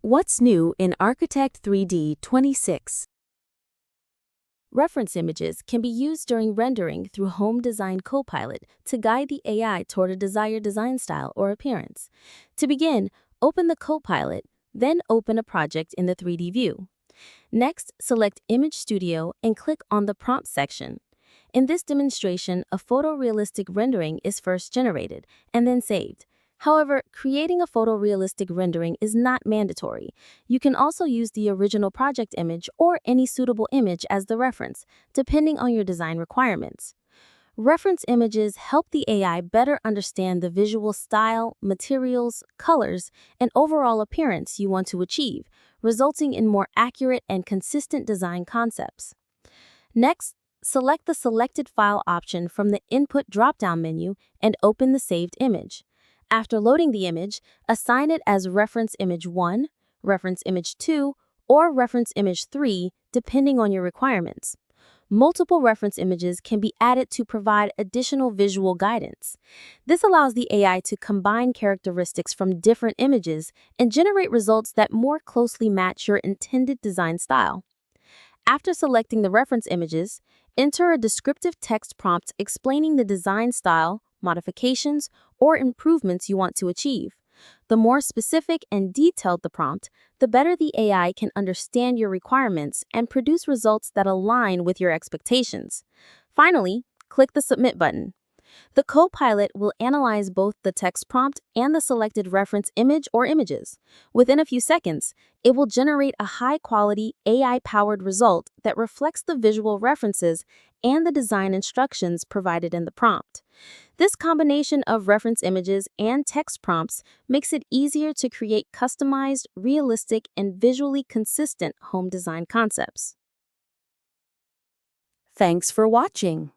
What's new in Architect 3D 26? Reference images can be used during rendering through Home Design Copilot to guide the AI toward a desired design style or appearance. To begin, open the Copilot, then open a project in the 3D view. Next, select Image Studio and click on the Prompt section. In this demonstration, a photorealistic rendering is first generated and then saved. However, creating a photorealistic rendering is not mandatory. You can also use the original project image or any suitable image as the reference, depending on your design requirements. Reference images help the AI better understand the visual style, materials, colors, and overall appearance you want to achieve, resulting in more accurate and consistent design concepts. Next, select the Selected File option from the Input drop-down menu and open the saved image. After loading the image, assign it as Reference Image 1, Reference Image 2, or Reference Image 3, depending on your requirements. Multiple reference images can be added to provide additional visual guidance. This allows the AI to combine characteristics from different images and generate results that more closely match your intended design style. After selecting the reference images, enter a descriptive text prompt explaining the design style, modifications, or improvements you want to achieve. The more specific and detailed the prompt, the better the AI can understand your requirements and produce results that align with your expectations. Finally, click the Submit button. The Copilot will analyze both the text prompt and the selected reference image or images. Within a few seconds, it will generate a high-quality, AI-powered result that reflects the visual references and the design instructions provided in the prompt. This combination of reference images and text prompts makes it easier to create customized, realistic, and visually consistent home design concepts. Thanks for watching.